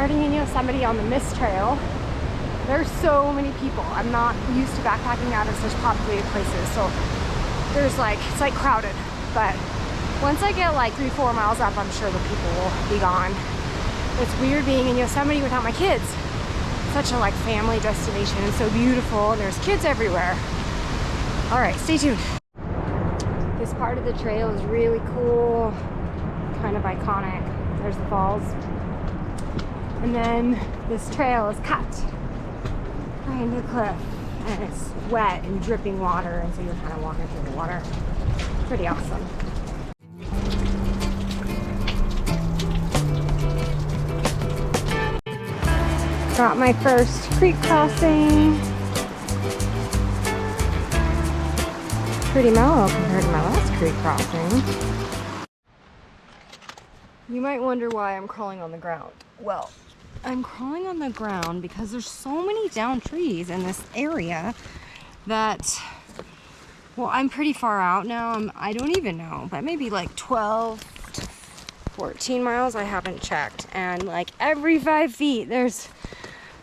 starting in Yosemite on the Mist Trail. There's so many people. I'm not used to backpacking out of such populated places, so there's like, it's like crowded. But once I get like 3-4 miles up, I'm sure the people will be gone. It's weird being in Yosemite without my kids. Such a like family destination and so beautiful, and there's kids everywhere. All right, stay tuned. This part of the trail is really cool, kind of iconic. There's the falls. And then this trail is cut right into the cliff, and it's wet and dripping water, and so you're kind of walking through the water. Pretty awesome. Got my first creek crossing. Pretty mellow compared to my last creek crossing. You might wonder why I'm crawling on the ground. Well, I'm crawling on the ground because there's so many down trees in this area that, well, I'm pretty far out now. I don't even know, but maybe like 12 to 14 miles. I haven't checked. And like every 5 feet, there's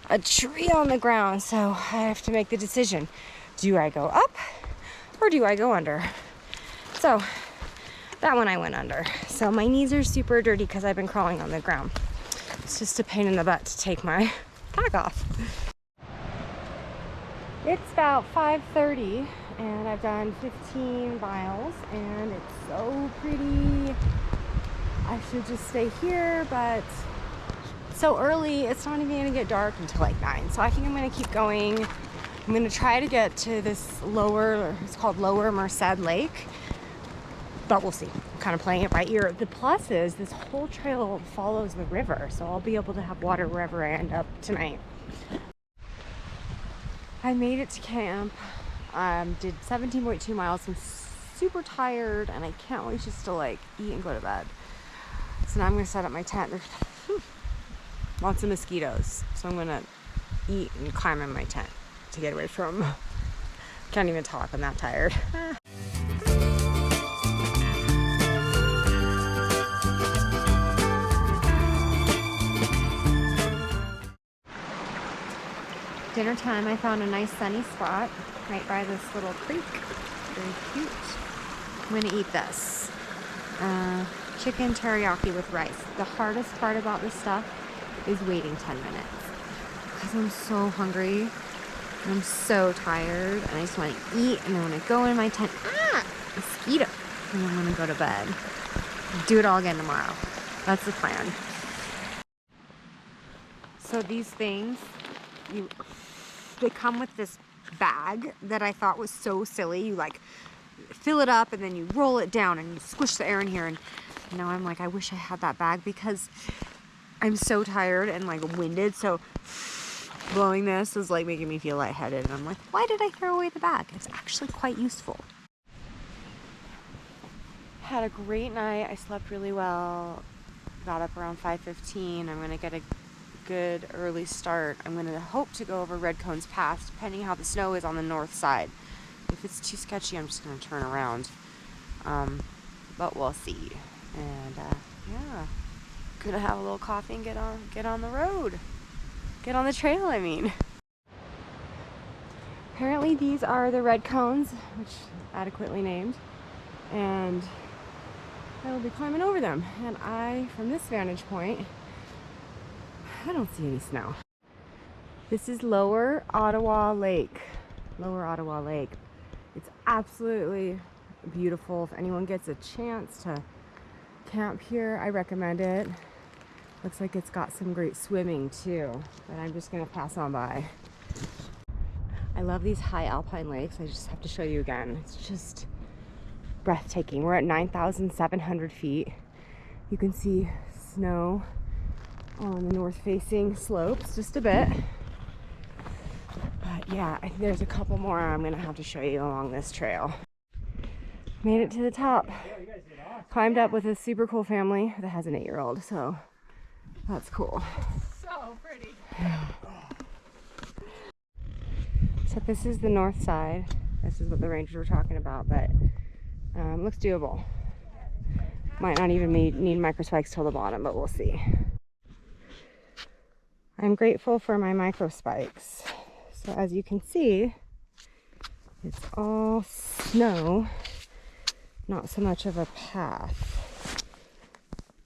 a tree on the ground. So I have to make the decision. Do I go up or do I go under? So that one I went under. So my knees are super dirty because I've been crawling on the ground. It's just a pain in the butt to take my pack off. It's about 5:30 and I've done 15 miles and it's so pretty. I should just stay here, but it's so early, it's not even gonna get dark until like 9. So I think I'm gonna keep going. I'm gonna try to get to this lower, it's called Lower Merced Lake, but we'll see. I'm kind of playing it by ear. The plus is this whole trail follows the river, so I'll be able to have water wherever I end up tonight. I made it to camp. Did 17.2 miles. I'm super tired and I can't wait just to like eat and go to bed. So now I'm gonna set up my tent. There's lots of mosquitoes, so I'm gonna eat and climb in my tent to get away from. Can't even talk, I'm that tired. Dinner time, I found a nice sunny spot right by this little creek. Very cute. I'm gonna eat this. Chicken teriyaki with rice. The hardest part about this stuff is waiting 10 minutes because I'm so hungry and I'm so tired and I just want to eat, and then when I go in my tent, mosquito, and I'm gonna go to bed. Do it all again tomorrow. That's the plan. So these things, they come with this bag that I thought was so silly. You like fill it up and then you roll it down and you squish the air in here, and now I'm like, I wish I had that bag because I'm so tired and like winded. So blowing this is like making me feel lightheaded, and I'm like, why did I throw away the bag? It's actually quite useful. Had a great night. I slept really well. Got up around 5:15. I'm gonna get a good early start. I'm gonna hope to go over Red Cones Pass, depending how the snow is on the north side. If it's too sketchy, I'm just gonna turn around. But we'll see. And yeah, gonna have a little coffee and get on the road. Get on the trail, I mean. Apparently these are the red cones, which adequately named, and I will be climbing over them. And from this vantage point, I don't see any snow. This is Lower Ottawa Lake. Lower Ottawa Lake. It's absolutely beautiful. If anyone gets a chance to camp here, I recommend it. Looks like it's got some great swimming too, but I'm just gonna pass on by. I love these high alpine lakes. I just have to show you again. It's just breathtaking. We're at 9,700 feet. You can see snow on the north facing slopes just a bit. But yeah, I think there's a couple more I'm gonna have to show you along this trail. Made it to the top. Climbed up with a super cool family that has an 8-year-old, so that's cool. So pretty. So this is the north side. This is what the rangers were talking about, but looks doable. Might not even need micro spikes till the bottom, but we'll see. I'm grateful for my micro spikes. So as you can see, it's all snow, not so much of a path.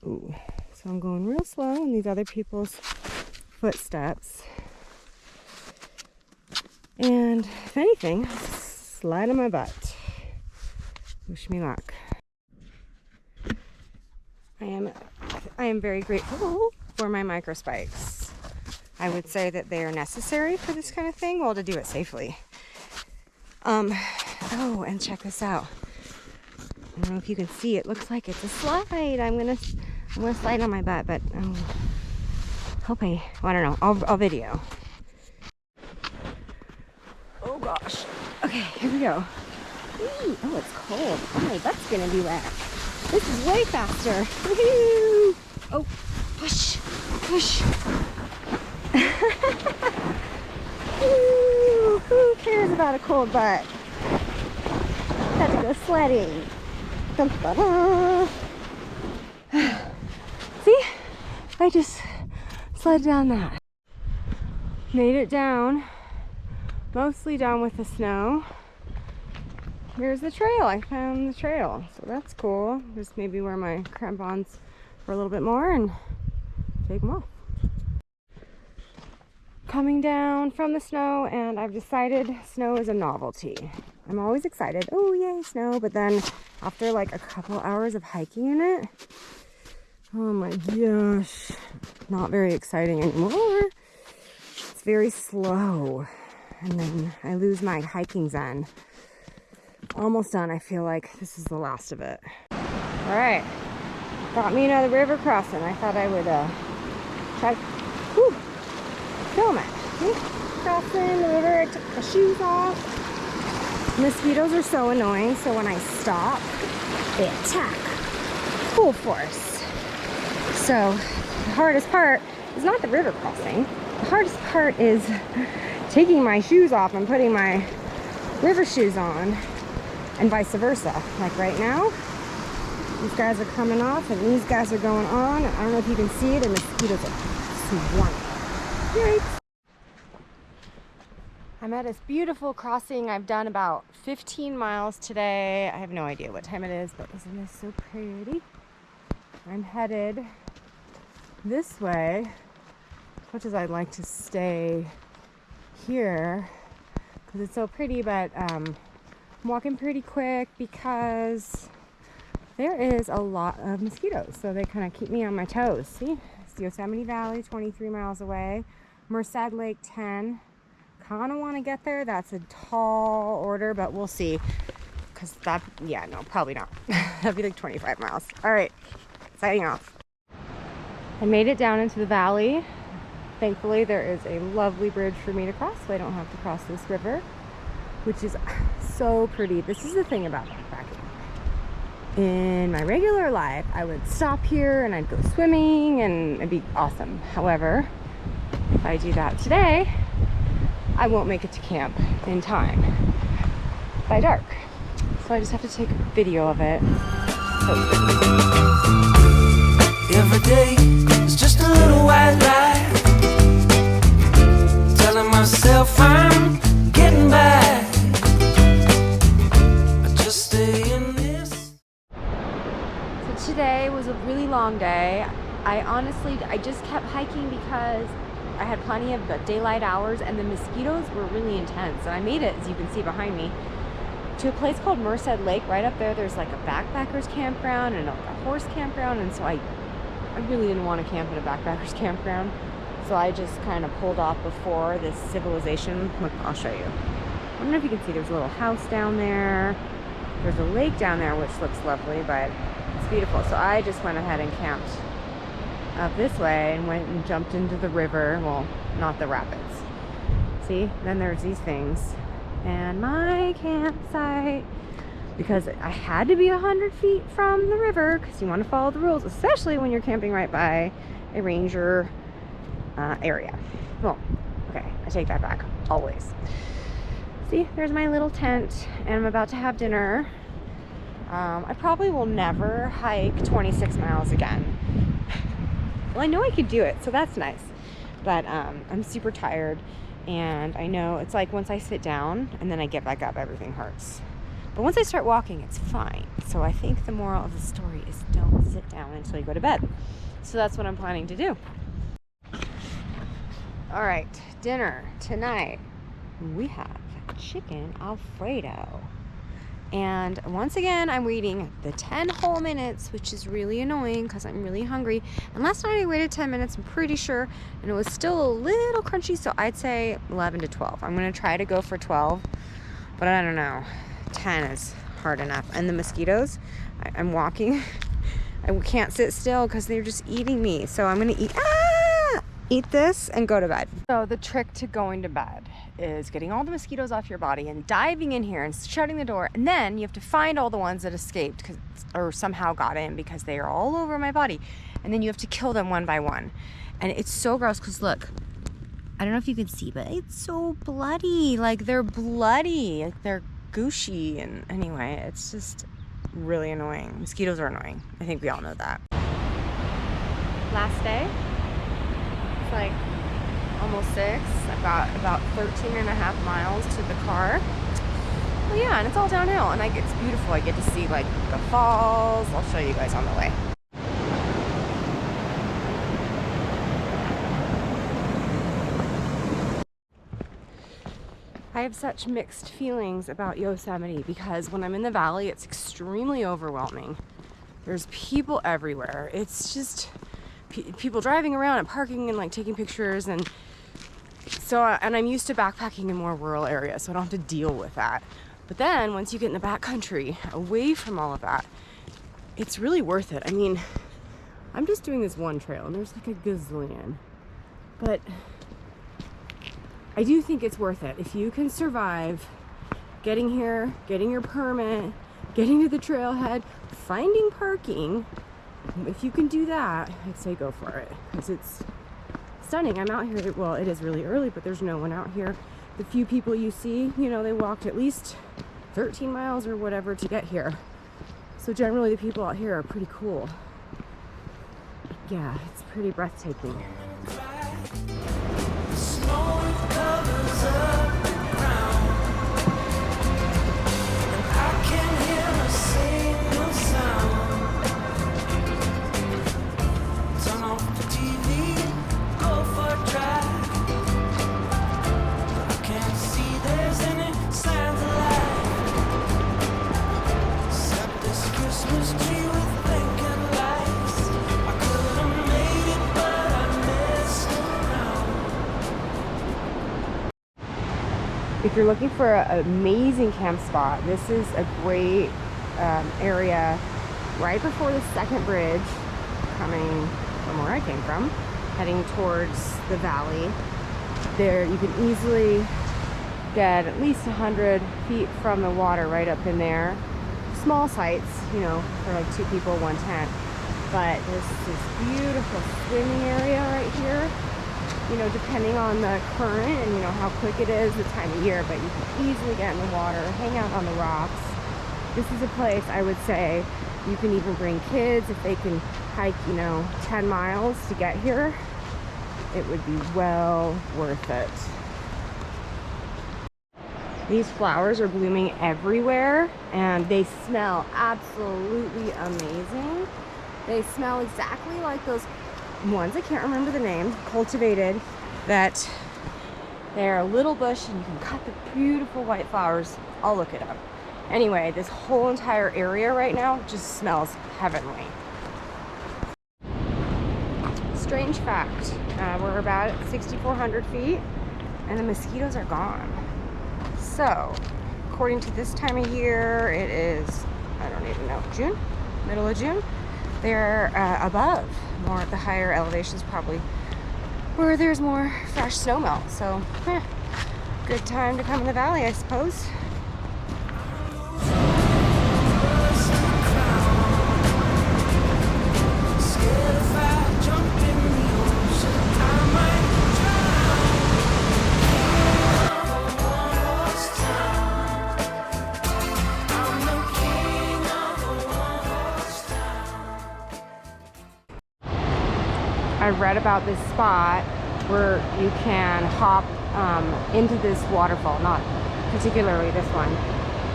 Ooh, so I'm going real slow in these other people's footsteps. And if anything, slide on my butt. Wish me luck. I am very grateful for my micro spikes. I would say that they are necessary for this kind of thing, well, to do it safely. Oh, and check this out. I don't know if you can see, it looks like it's a slide. I'm gonna slide on my butt, but I don't know, I'll video. Oh gosh. Okay, here we go. Ooh, oh, it's cold. Oh, my butt's gonna be wet. This is way faster. Woo-hoo! Oh, push, push. Ooh, who cares about a cold butt? Had to go sledding. Dun, dun, dun. See? I just slid down that. Made it down. Mostly down with the snow. Here's the trail. I found the trail. So that's cool. Just maybe wear my crampons for a little bit more and take them off. Coming down from the snow, and I've decided snow is a novelty. I'm always excited. Oh yay, snow. But then after like a couple hours of hiking in it, oh my gosh, not very exciting anymore. It's very slow. And then I lose my hiking zen. Almost done. I feel like this is the last of it. All right, got me another river crossing. I thought I would try film it. See? Crossing the river. I took my shoes off. Mosquitoes are so annoying, so when I stop, they attack full force. So the hardest part is not the river crossing. The hardest part is taking my shoes off and putting my river shoes on, and vice versa. Like right now, these guys are coming off and these guys are going on. I don't know if you can see it, and the mosquitoes are swarming. Yikes. I'm at this beautiful crossing. I've done about 15 miles today. I have no idea what time it is, but isn't this so pretty? I'm headed this way, as much as I'd like to stay here because it's so pretty, but I'm walking pretty quick because there is a lot of mosquitoes, so they kind of keep me on my toes. See, it's Yosemite Valley, 23 miles away. Merced Lake, 10. Kind of want to get there. That's a tall order, but we'll see, because that, yeah, no, probably not. That'd be like 25 miles. All right, signing off. I made it down into the valley. Thankfully, there is a lovely bridge for me to cross, so I don't have to cross this river, which is so pretty. This is the thing about backpacking. In my regular life, I would stop here and I'd go swimming and it'd be awesome. However, if I do that today, I won't make it to camp in time by dark. So I just have to take a video of it. So every day is just a little white lie, telling myself I'm getting by. I just stay in this. So today was a really long day. I just kept hiking because I had plenty of the daylight hours, and the mosquitoes were really intense. And I made it, as you can see behind me, to a place called Merced Lake. Right up there, there's like a backpackers campground and a horse campground, and so I really didn't want to camp at a backpackers campground. So I just kind of pulled off before this civilization. Look, I'll show you. I don't know if you can see, there's a little house down there. There's a lake down there, which looks lovely, but it's beautiful. So I just went ahead and camped up this way and went and jumped into the river. Well, not the rapids. See, then there's these things and my campsite, because I had to be 100 feet from the river because you want to follow the rules, especially when you're camping right by a ranger area. Well, okay, I take that back, always. See, there's my little tent, and I'm about to have dinner. I probably will never hike 26 miles again. Well, I know I could do it, so that's nice. But I'm super tired, and I know it's like once I sit down and then I get back up, everything hurts. But once I start walking, it's fine. So I think the moral of the story is don't sit down until you go to bed. So that's what I'm planning to do. All right, dinner tonight. We have chicken Alfredo. And once again, I'm waiting the 10 whole minutes, which is really annoying because I'm really hungry. And last night I waited 10 minutes, I'm pretty sure, and it was still a little crunchy, so I'd say 11 to 12. I'm gonna try to go for 12, but I don't know. 10 is hard enough. And the mosquitoes, I'm walking. I can't sit still because they're just eating me. So I'm gonna eat this and go to bed. So the trick to going to bed is getting all the mosquitoes off your body and diving in here and shutting the door, and then you have to find all the ones that escaped or somehow got in because they are all over my body, and then you have to kill them one by one. And it's so gross because look, I don't know if you can see, but it's so bloody. Like they're bloody, like they're gushy, and anyway, it's just really annoying. Mosquitoes are annoying. I think we all know that. Last day. It's like almost 6. I've got about 13 and a half miles to the car. Well, yeah, and it's all downhill, and it's beautiful. I get to see like the falls. I'll show you guys on the way. I have such mixed feelings about Yosemite because when I'm in the valley, it's extremely overwhelming. There's people everywhere. It's just people driving around and parking and like taking pictures, and so and I'm used to backpacking in more rural areas, so I don't have to deal with that. But then once you get in the backcountry, away from all of that, it's really worth it. I mean, I'm just doing this one trail, and there's like a gazillion, but I do think it's worth it. If you can survive getting here, getting your permit, getting to the trailhead, finding parking, if you can do that, I'd say go for it, because it's stunning. I'm out here, well, it is really early, but there's no one out here. The few people you see, you know, they walked at least 13 miles or whatever to get here. So generally the people out here are pretty cool. Yeah, it's pretty breathtaking. If you're looking for an amazing camp spot, this is a great area right before the second bridge, coming from where I came from, heading towards the valley. There you can easily get at least 100 feet from the water right up in there. Small sites, you know, for like 2 people, 1 tent. But there's this beautiful swimming area right here. You know, depending on the current and, you know, how quick it is, the time of year, but you can easily get in the water, hang out on the rocks. This is a place I would say you can even bring kids if they can hike, you know, 10 miles to get here. It would be well worth it. These flowers are blooming everywhere, and they smell absolutely amazing. They smell exactly like those ones, I can't remember the name, cultivated, that they're a little bush and you can cut the beautiful white flowers. I'll look it up. Anyway, this whole entire area right now just smells heavenly. Strange fact, we're about at 6,400 feet and the mosquitoes are gone. So, according to this time of year, it is, I don't even know, June? Middle of June? They're above, more at the higher elevations, probably where there's more fresh snow melt. So, good time to come in the valley, I suppose. I read about this spot where you can hop into this waterfall, not particularly this one,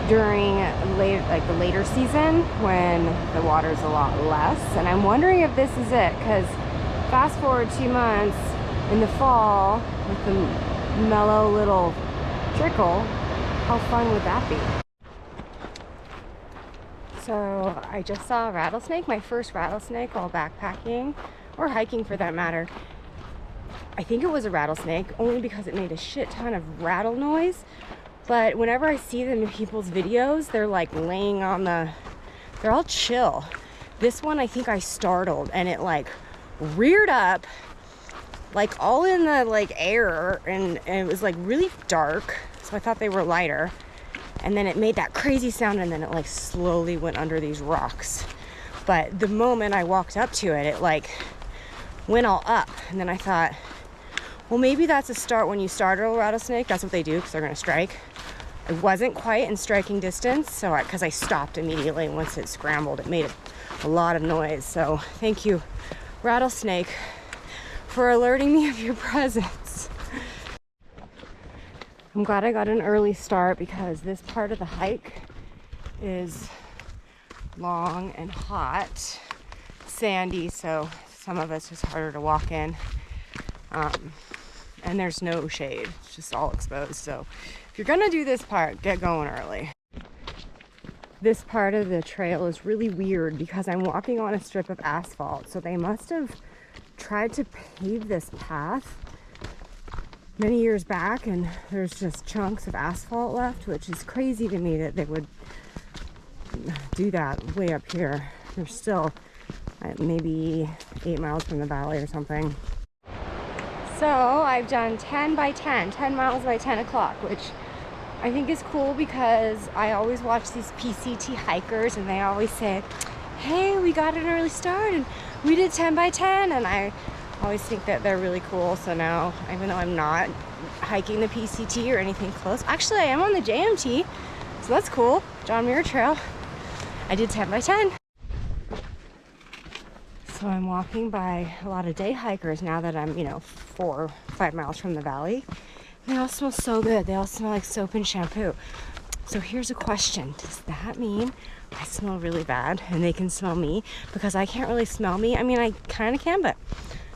during the later season when the water's a lot less. And I'm wondering if this is it, because fast forward 2 months in the fall with the mellow little trickle, how fun would that be? So I just saw a rattlesnake, my first rattlesnake, while backpacking, or hiking for that matter. I think it was a rattlesnake, only because it made a shit ton of rattle noise. But whenever I see them in people's videos, they're like laying on they're all chill. This one I think I startled, and it like reared up, like all in the like air, and it was like really dark. So I thought they were lighter. And then it made that crazy sound, and then it like slowly went under these rocks. But the moment I walked up to it, it like went all up. And then I thought, well, maybe that's a start. When you startle a rattlesnake, that's what they do, because they're gonna strike. It wasn't quite in striking distance, so because I stopped immediately once it scrambled, it made a lot of noise. So thank you, rattlesnake, for alerting me of your presence. I'm glad I got an early start, because this part of the hike is long and hot, sandy, so some of us it's harder to walk in. And there's no shade, it's just all exposed. So if you're gonna do this part, get going early. This part of the trail is really weird because I'm walking on a strip of asphalt, so they must have tried to pave this path many years back, and there's just chunks of asphalt left, which is crazy to me that they would do that way up here. They're still maybe 8 miles from the valley or something. So I've done 10 miles by 10 o'clock, which I think is cool, because I always watch these PCT hikers and they always say, hey, we got an early start and we did 10 by 10, and I always think that they're really cool. So now, even though I'm not hiking the PCT or anything close, actually I am on the JMT, so that's cool, John Muir Trail, I did 10 by 10. So I'm walking by a lot of day hikers now that I'm, 4 or 5 miles from the valley. They all smell so good. They all smell like soap and shampoo. So here's a question. Does that mean I smell really bad and they can smell me? Because I can't really smell me. I mean, I kind of can, but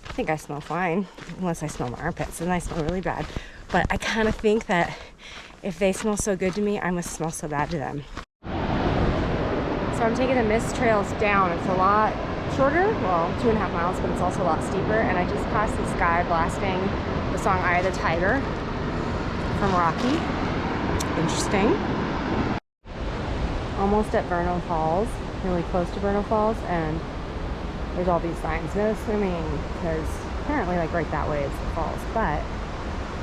I think I smell fine, unless I smell my armpits, and I smell really bad. But I kind of think that if they smell so good to me, I must smell so bad to them. So I'm taking the mist trails down. It's a lot shorter, well, 2.5 miles, but it's also a lot steeper. And I just passed this guy blasting the song Eye of the Tiger from Rocky. Interesting. Almost at Vernal Falls, really close to Vernal Falls, and there's all these signs, no swimming, because apparently like right that way is the falls, but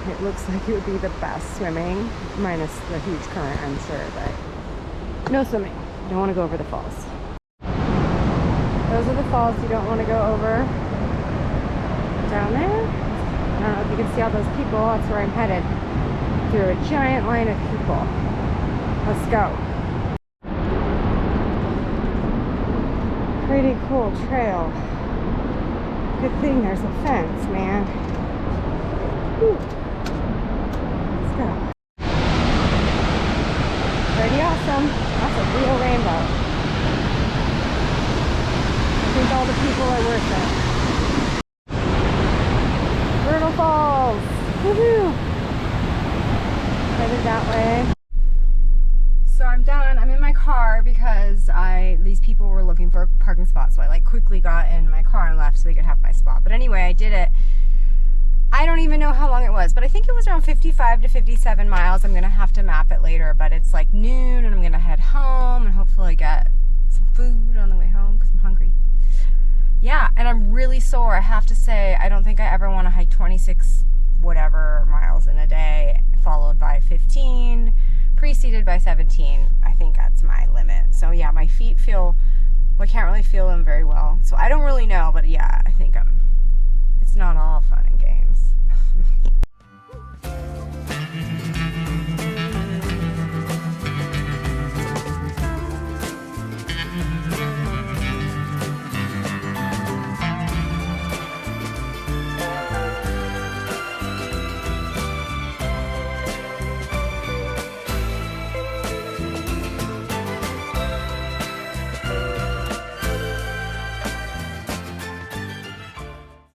it looks like it would be the best swimming, minus the huge current, I'm sure, but no swimming. You don't want to go over the falls. Those are the falls you don't want to go over. Down there, I don't know if you can see all those people, that's where I'm headed, through a giant line of people. Let's go. Pretty cool trail. Good thing there's a fence, man. Whew. Let's go. Pretty awesome. That's a real rainbow. I think all the people are worth it. Vernal Falls. Woohoo! Headed that way. So I'm done. I'm in my car because these people were looking for a parking spot, so I like quickly got in my car and left so they could have my spot. But anyway, I did it. I don't even know how long it was, but I think it was around 55 to 57 miles. I'm gonna have to map it later, but it's like noon and I'm gonna head home and hopefully get some food on the way home because I'm hungry. Yeah, and I'm really sore. I have to say, I don't think I ever want to hike 26 whatever miles in a day, followed by 15, preceded by 17. I think that's my limit. So yeah, my feet feel, well, I can't really feel them very well. So I don't really know, but yeah, I think it's not all fun and games.